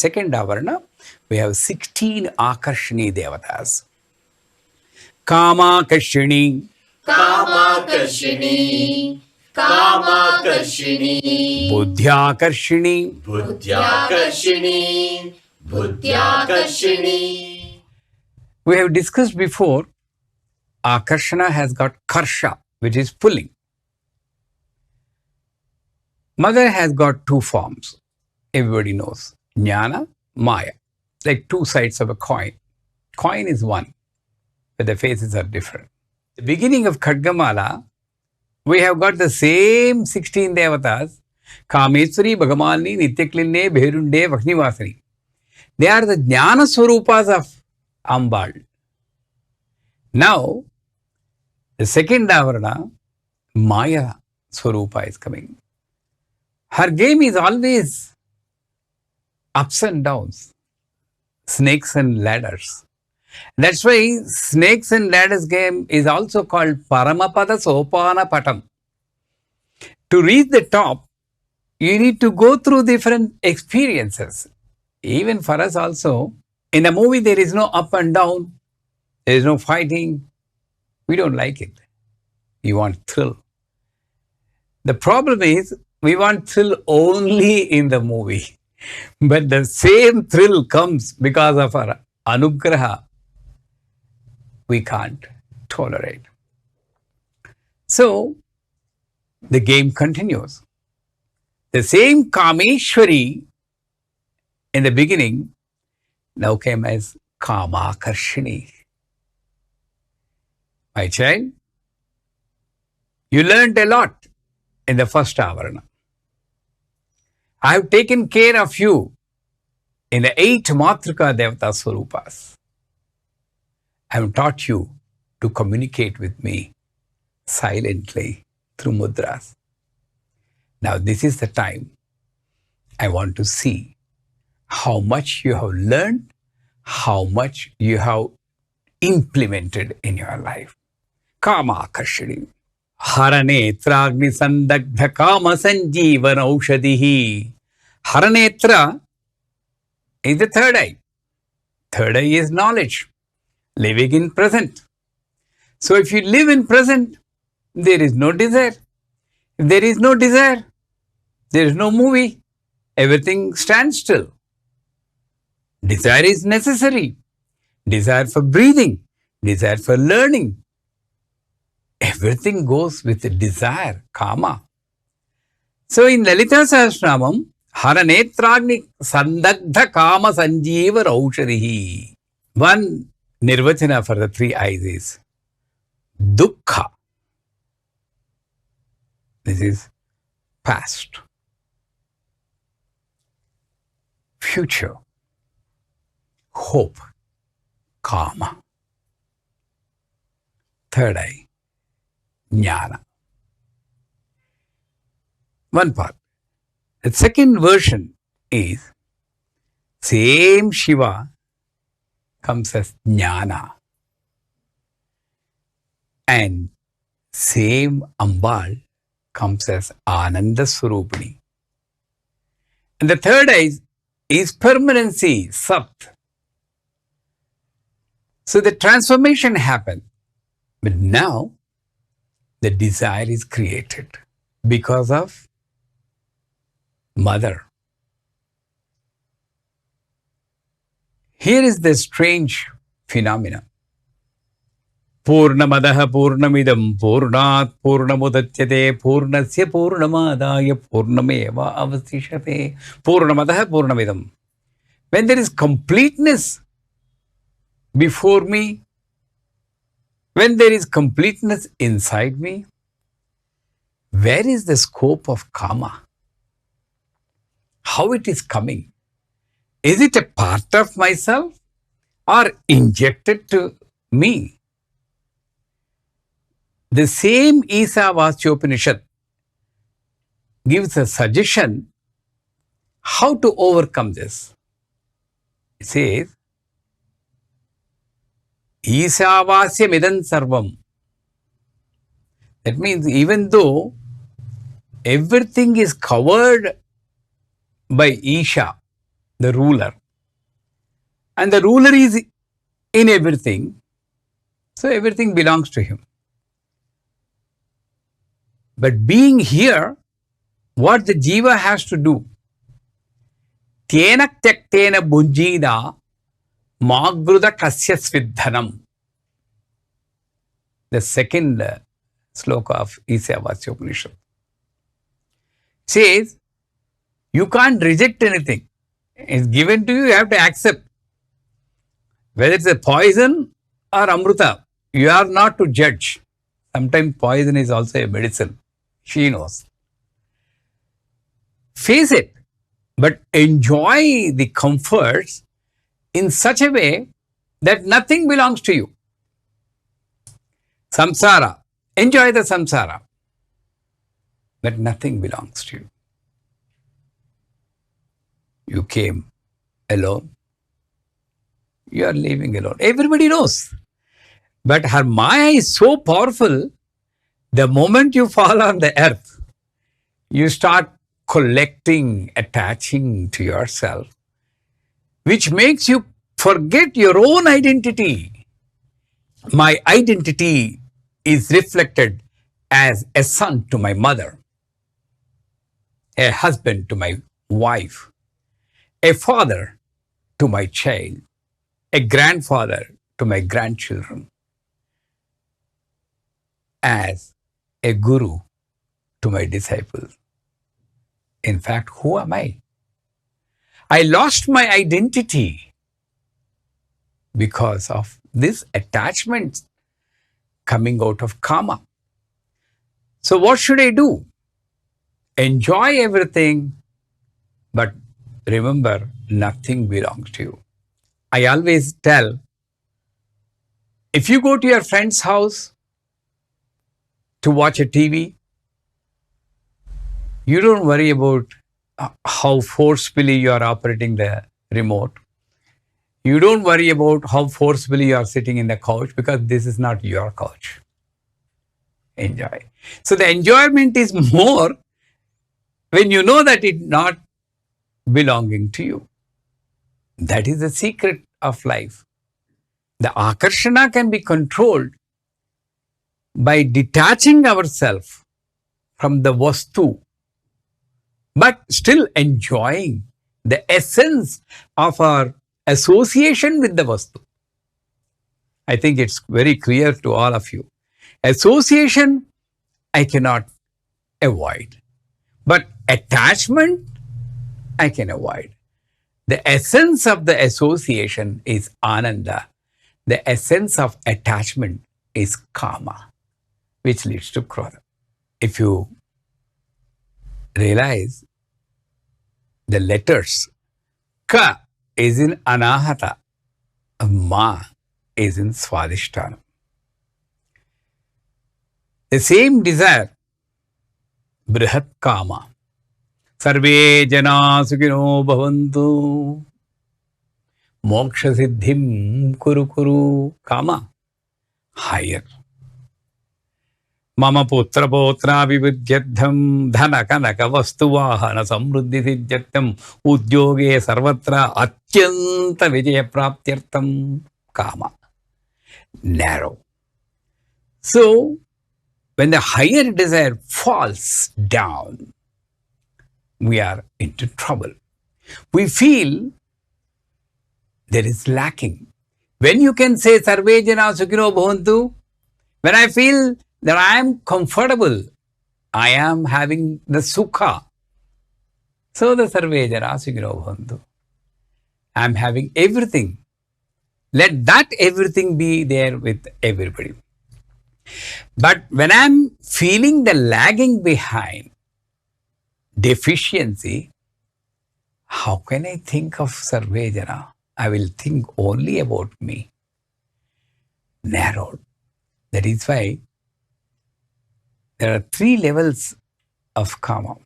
Second Avarana, we have 16 Akarshini Devatas. Kamakarshini, Kamakarshini, Kamakarshini, Buddhyakarshini, Buddhyakarshini, Buddhyakarshini. We have discussed before, Akarshana has got Karsha, which is pulling. Mother has got two forms. Everybody knows. Jnana, Maya. Like two sides of a coin. Coin is one, but the faces are different. The beginning of Khadgamala, we have got the same 16 devatas. Kameswari, Bhagamalini, Nityaklinne, Bherunde, Vakhnivasani. They are the Jnana Swarupas of Ambal. Now, the second Avarana, Maya Swarupa is coming. Her game is always ups and downs, snakes and ladders. That's why snakes and ladders game is also called Paramapada Sopana Patam. To reach the top, you need to go through different experiences. Even for us also, in a movie there is no up and down, there is no fighting. We don't like it. We want thrill. The problem is, we want thrill only in the movie. But the same thrill comes because of our anugraha. We can't tolerate. So, the game continues. The same Kameshwari in the beginning now came as Kamakarshini. My child, you learned a lot in the first Avarana. I have taken care of you in the 8 Matrika Devata Swarupas. I have taught you to communicate with me silently through mudras. Now this is the time I want to see how much you have learned, how much you have implemented in your life. Kamakarshini. Haranetragni sandagdha kama sanjeevana aushadihi. Haranetra is the third eye. Third eye is knowledge, living in present. So if you live in present, there is no desire. If there is no desire, there is no movie. Everything stands still. Desire is necessary. Desire for breathing, desire for learning. Everything goes with the desire, kama. So in Lalita Sahasranamam, Haranetragni Sandagdha Kama Sanjeeva Raushadihi. One nirvachana for the 3 eyes is Dukkha. This is past, future, hope, kama. Third eye, Jnana. One part. The second version is same Shiva comes as Jnana and same Ambal comes as Ananda Swarupini. And the third eye is permanency, Sat. So the transformation happened. But now the desire is created because of mother. Here is the strange phenomena. Purnamadaha purnamidam purnat purnamudachyate purnasya purnamadaya purnameva avasishate. Purnamadaha purnamidam. When there is completeness before me, when there is completeness inside me, where is the scope of kama? How it is coming? Is it a part of myself or injected to me? The same Isavasyopanishad gives a suggestion how to overcome this. It says, Isavasya midan sarvam. That means even though everything is covered by Isha, the ruler. And the ruler is in everything, so everything belongs to him. But being here, what the jiva has to do, Tena tyaktena bhunjida magruda kasya svidhanam. The second sloka of Isavasya Upanishad says, you can't reject anything. It's given to you, you have to accept. Whether it's a poison or amruta, you are not to judge. Sometimes poison is also a medicine. She knows. Face it, but enjoy the comforts in such a way that nothing belongs to you. Samsara, enjoy the samsara, but nothing belongs to you. You came alone. You are leaving alone. Everybody knows. But her Maya is so powerful, the moment you fall on the earth, you start collecting, attaching to yourself, which makes you forget your own identity. My identity is reflected as a son to my mother, a husband to my wife, a father to my child, a grandfather to my grandchildren, as a guru to my disciples. In fact, who am I? I lost my identity because of this attachment coming out of karma. So what should I do? Enjoy everything, but remember, nothing belongs to you. I always tell, if you go to your friend's house to watch a TV, you don't worry about how forcefully you are operating the remote. You don't worry about how forcefully you are sitting in the couch, because this is not your couch. Enjoy. So the enjoyment is more when you know that it's not belonging to you. That is the secret of life. The akarshana can be controlled by detaching ourselves from the vastu, but still enjoying the essence of our association with the vastu. I think it's very clear to all of you. Association, I cannot avoid, but attachment, I can avoid. The essence of the association is ananda. The essence of attachment is kama, which leads to krodha. If you realize, the letters ka is in anahata, ma is in swadhisthana. The same desire, brihat kama, sarve jana sukhino bhavantu, moksha siddhim kuru kuru, kama, higher. Mama putra potra vividyadham dhana kanaka vastuvahana samruddhi siddhyatam udyoge sarvatra atyanta vijaya praptyartam, kama, narrow. So, when the higher desire falls down, we are into trouble. We feel there is lacking. When you can say sarve jana sukhino bhavantu, when I feel that I am comfortable, I am having the sukha. So the sarve jana sukhino bhavantu. I am having everything. Let that everything be there with everybody. But when I am feeling the lagging behind, deficiency, how can I think of sarve jana? I will think only about me. Narrowed. That is why there are 3 levels of kama.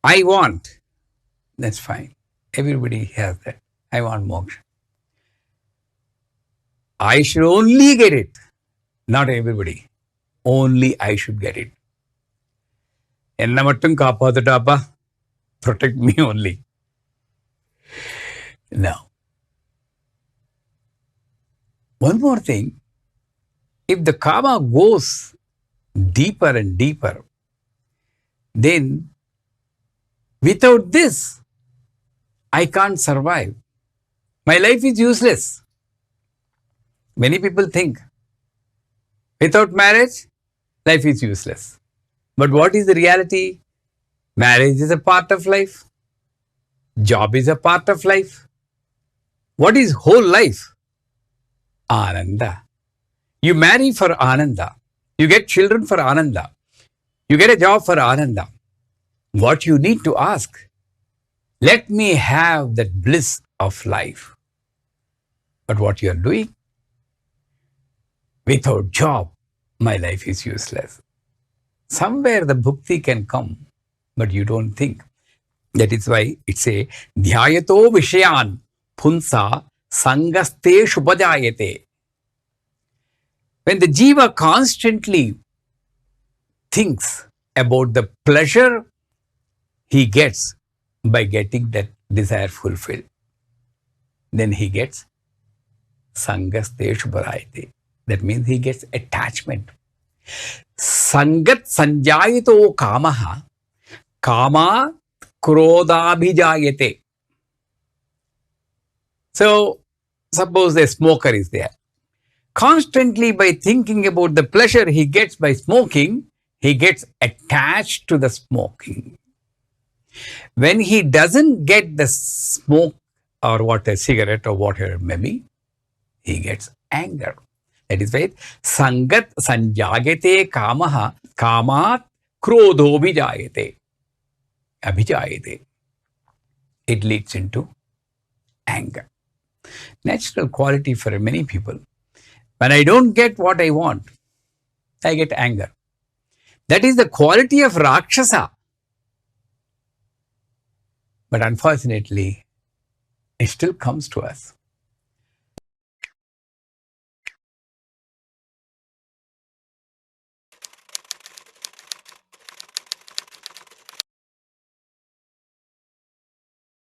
I want, that's fine. Everybody has that. I want moksha. I should only get it. Not everybody. Only I should get it. Enna mattum kaapathuttaappa. Protect me only. Now, one more thing, if the karma goes deeper and deeper, then without this, I can't survive. My life is useless. Many people think without marriage, life is useless. But what is the reality? Marriage is a part of life. Job is a part of life. What is whole life? Ananda. You marry for Ananda. You get children for Ananda. You get a job for Ananda. What you need to ask, let me have that bliss of life. But what you are doing, without job, my life is useless. Somewhere the bhukti can come, but you don't think. That is why it's a dhyayato vishayan punsa sangaste shubhajayate. When the jiva constantly thinks about the pleasure he gets by getting that desire fulfilled, then he gets sangaste shubhajayate. That means he gets attachment. Sangat sanjayito kamaha kama krodabhijayate. So, suppose a smoker is there. Constantly by thinking about the pleasure he gets by smoking, he gets attached to the smoking. When he doesn't get the smoke or what, a cigarette or whatever maybe, he gets anger. That is why sangat sanjayate kamaha kamat krodho vijayate. Abhijayate. It leads into anger. Natural quality for many people. When I don't get what I want, I get anger. That is the quality of Rakshasa. But unfortunately, it still comes to us.